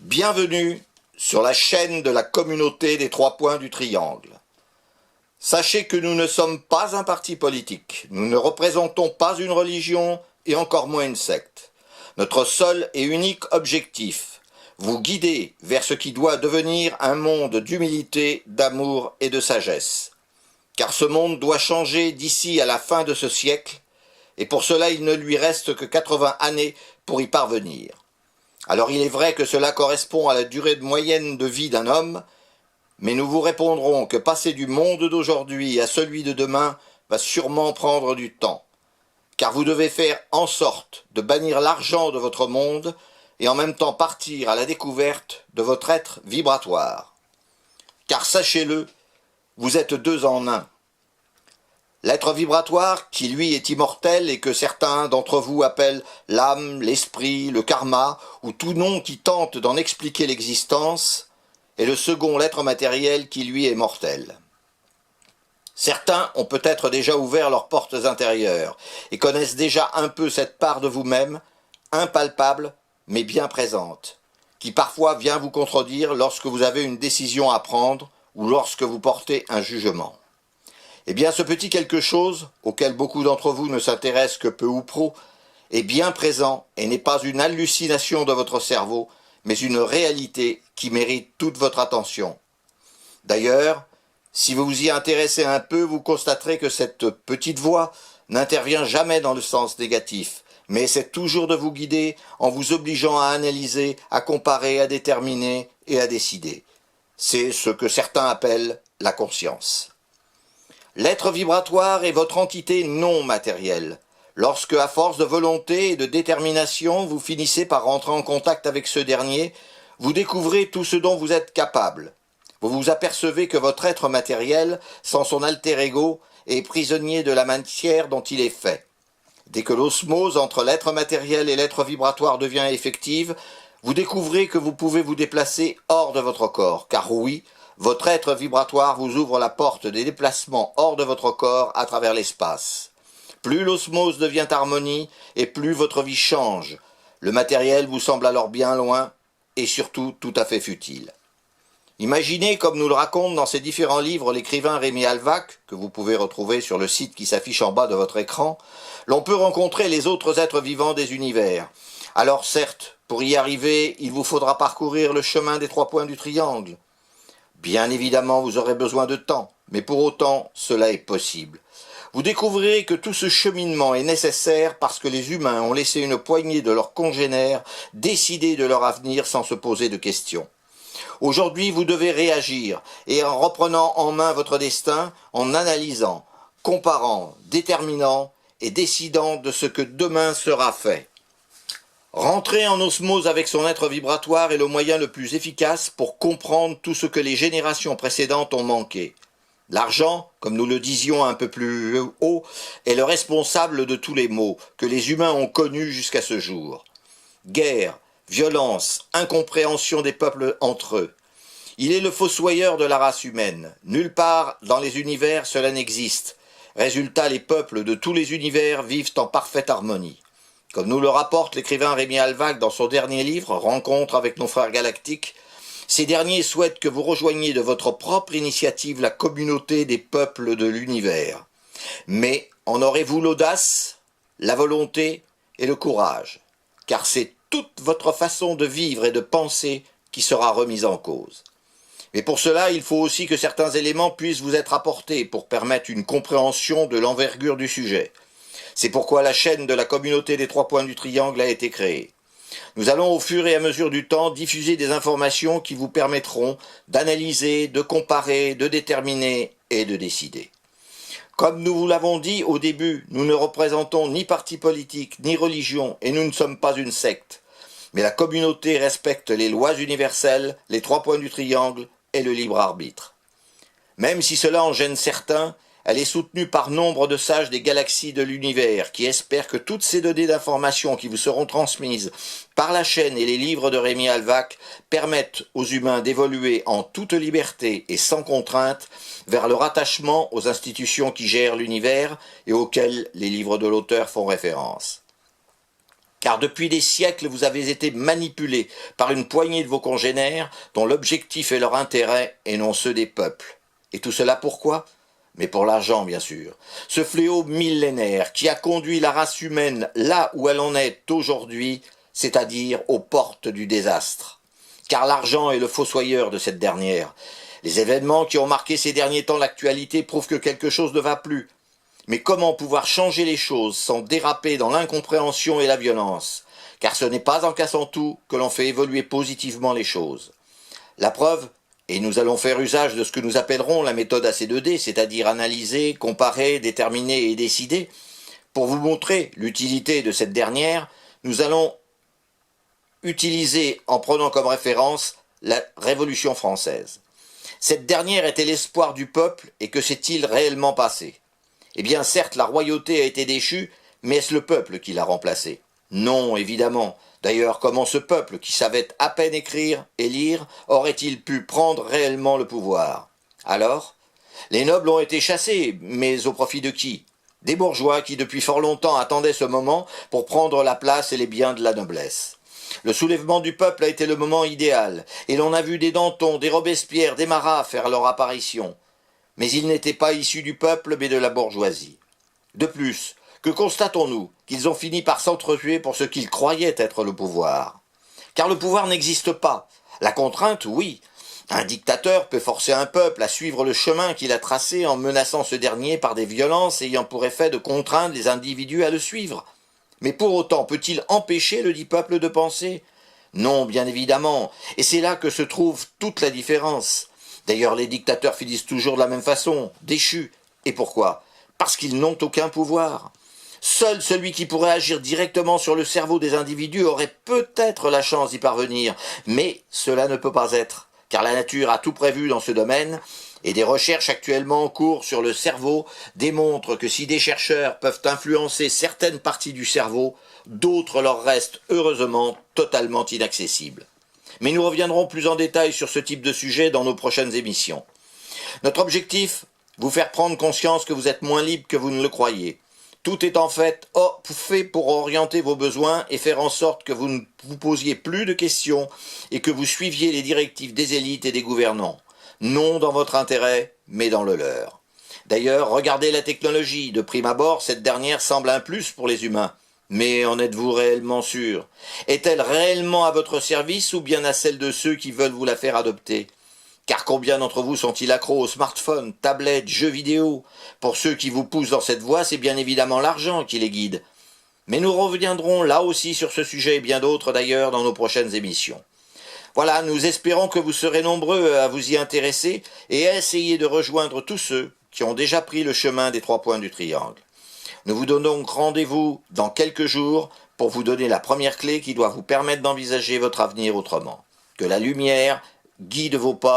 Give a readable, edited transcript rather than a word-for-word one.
Bienvenue sur la chaîne de la communauté des trois points du triangle. Sachez que nous ne sommes pas un parti politique, nous ne représentons pas une religion et encore moins une secte. Notre seul et unique objectif, vous guider vers ce qui doit devenir un monde d'humilité, d'amour et de sagesse. Car ce monde doit changer d'ici à la fin de ce siècle, et pour cela il ne lui reste que 80 années pour y parvenir. Alors il est vrai que cela correspond à la durée moyenne de vie d'un homme, mais nous vous répondrons que passer du monde d'aujourd'hui à celui de demain va sûrement prendre du temps. Car vous devez faire en sorte de bannir l'argent de votre monde et en même temps partir à la découverte de votre être vibratoire. Car sachez-le, vous êtes deux en un. L'être vibratoire, qui lui est immortel et que certains d'entre vous appellent l'âme, l'esprit, le karma, ou tout nom qui tente d'en expliquer l'existence, est le second, l'être matériel, qui lui est mortel. Certains ont peut-être déjà ouvert leurs portes intérieures et connaissent déjà un peu cette part de vous-même, impalpable mais bien présente, qui parfois vient vous contredire lorsque vous avez une décision à prendre ou lorsque vous portez un jugement. Eh bien, ce petit quelque chose, auquel beaucoup d'entre vous ne s'intéressent que peu ou prou, est bien présent et n'est pas une hallucination de votre cerveau, mais une réalité qui mérite toute votre attention. D'ailleurs, si vous vous y intéressez un peu, vous constaterez que cette petite voix n'intervient jamais dans le sens négatif, mais essaie toujours de vous guider en vous obligeant à analyser, à comparer, à déterminer et à décider. C'est ce que certains appellent la conscience. L'être vibratoire est votre entité non matérielle. Lorsque, à force de volonté et de détermination, vous finissez par rentrer en contact avec ce dernier, vous découvrez tout ce dont vous êtes capable. Vous vous apercevez que votre être matériel, sans son alter ego, est prisonnier de la matière dont il est fait. Dès que l'osmose entre l'être matériel et l'être vibratoire devient effective, vous découvrez que vous pouvez vous déplacer hors de votre corps, car oui, votre être vibratoire vous ouvre la porte des déplacements hors de votre corps à travers l'espace. Plus l'osmose devient harmonie, et plus votre vie change. Le matériel vous semble alors bien loin, et surtout tout à fait futile. Imaginez, comme nous le raconte dans ses différents livres l'écrivain Rémi Alvac, que vous pouvez retrouver sur le site qui s'affiche en bas de votre écran, l'on peut rencontrer les autres êtres vivants des univers. Alors certes, pour y arriver, il vous faudra parcourir le chemin des trois points du triangle. Bien évidemment, vous aurez besoin de temps, mais pour autant, cela est possible. Vous découvrirez que tout ce cheminement est nécessaire parce que les humains ont laissé une poignée de leurs congénères décider de leur avenir sans se poser de questions. Aujourd'hui, vous devez réagir, et en reprenant en main votre destin, en analysant, comparant, déterminant et décidant de ce que demain sera fait. Rentrer en osmose avec son être vibratoire est le moyen le plus efficace pour comprendre tout ce que les générations précédentes ont manqué. L'argent, comme nous le disions un peu plus haut, est le responsable de tous les maux que les humains ont connus jusqu'à ce jour. Guerre, violence, incompréhension des peuples entre eux. Il est le fossoyeur de la race humaine. Nulle part dans les univers cela n'existe. Résultat, les peuples de tous les univers vivent en parfaite harmonie. Comme nous le rapporte l'écrivain Rémi Alvac dans son dernier livre, Rencontre avec nos frères galactiques, ces derniers souhaitent que vous rejoigniez de votre propre initiative la communauté des peuples de l'univers. Mais en aurez-vous l'audace, la volonté et le courage? Car c'est toute votre façon de vivre et de penser qui sera remise en cause. Mais pour cela, il faut aussi que certains éléments puissent vous être apportés pour permettre une compréhension de l'envergure du sujet. C'est pourquoi la chaîne de la communauté des trois points du triangle a été créée. Nous allons au fur et à mesure du temps diffuser des informations qui vous permettront d'analyser, de comparer, de déterminer et de décider. Comme nous vous l'avons dit au début, nous ne représentons ni parti politique, ni religion, et nous ne sommes pas une secte. Mais la communauté respecte les lois universelles, les trois points du triangle et le libre arbitre. Même si cela en gêne certains, elle est soutenue par nombre de sages des galaxies de l'univers qui espèrent que toutes ces données d'information qui vous seront transmises par la chaîne et les livres de Rémi Alvac permettent aux humains d'évoluer en toute liberté et sans contrainte vers le rattachement aux institutions qui gèrent l'univers et auxquelles les livres de l'auteur font référence. Car depuis des siècles, vous avez été manipulés par une poignée de vos congénères dont l'objectif est leur intérêt et non ceux des peuples. Et tout cela pourquoi ? Mais pour l'argent, bien sûr. Ce fléau millénaire qui a conduit la race humaine là où elle en est aujourd'hui, c'est-à-dire aux portes du désastre. Car l'argent est le fossoyeur de cette dernière. Les événements qui ont marqué ces derniers temps l'actualité prouvent que quelque chose ne va plus. Mais comment pouvoir changer les choses sans déraper dans l'incompréhension et la violence? Car ce n'est pas en cassant tout que l'on fait évoluer positivement les choses. La preuve, et nous allons faire usage de ce que nous appellerons la méthode AC2D, c'est-à-dire analyser, comparer, déterminer et décider. Pour vous montrer l'utilité de cette dernière, nous allons utiliser, en prenant comme référence, la Révolution française. Cette dernière était l'espoir du peuple, et que s'est-il réellement passé? Eh bien, certes, la royauté a été déchue, mais est-ce le peuple qui l'a remplacée? Non, évidemment. D'ailleurs, comment ce peuple, qui savait à peine écrire et lire, aurait-il pu prendre réellement le pouvoir? Alors, les nobles ont été chassés, mais au profit de qui? Des bourgeois qui, depuis fort longtemps, attendaient ce moment pour prendre la place et les biens de la noblesse. Le soulèvement du peuple a été le moment idéal, et l'on a vu des Danton, des Robespierre, des Marat faire leur apparition. Mais ils n'étaient pas issus du peuple, mais de la bourgeoisie. De plus, que constatons-nous? Qu'ils ont fini par s'entretuer pour ce qu'ils croyaient être le pouvoir. Car le pouvoir n'existe pas. La contrainte, oui. Un dictateur peut forcer un peuple à suivre le chemin qu'il a tracé en menaçant ce dernier par des violences ayant pour effet de contraindre les individus à le suivre. Mais pour autant, peut-il empêcher le dit peuple de penser? Non, bien évidemment. Et c'est là que se trouve toute la différence. D'ailleurs, les dictateurs finissent toujours de la même façon, déchus. Et pourquoi? Parce qu'ils n'ont aucun pouvoir. Seul celui qui pourrait agir directement sur le cerveau des individus aurait peut-être la chance d'y parvenir, mais cela ne peut pas être, car la nature a tout prévu dans ce domaine, et des recherches actuellement en cours sur le cerveau démontrent que si des chercheurs peuvent influencer certaines parties du cerveau, d'autres leur restent heureusement totalement inaccessibles. Mais nous reviendrons plus en détail sur ce type de sujet dans nos prochaines émissions. Notre objectif, vous faire prendre conscience que vous êtes moins libre que vous ne le croyez. Tout est en fait fait pour orienter vos besoins et faire en sorte que vous ne vous posiez plus de questions et que vous suiviez les directives des élites et des gouvernants. Non dans votre intérêt, mais dans le leur. D'ailleurs, regardez la technologie. De prime abord, cette dernière semble un plus pour les humains. Mais en êtes-vous réellement sûr? Est-elle réellement à votre service ou bien à celle de ceux qui veulent vous la faire adopter? Car combien d'entre vous sont-ils accros aux smartphones, tablettes, jeux vidéo? Pour ceux qui vous poussent dans cette voie, c'est bien évidemment l'argent qui les guide. Mais nous reviendrons là aussi sur ce sujet et bien d'autres d'ailleurs dans nos prochaines émissions. Voilà, nous espérons que vous serez nombreux à vous y intéresser et à essayer de rejoindre tous ceux qui ont déjà pris le chemin des 3 points du triangle. Nous vous donnons donc rendez-vous dans quelques jours pour vous donner la première clé qui doit vous permettre d'envisager votre avenir autrement. Que la lumière guide vos pas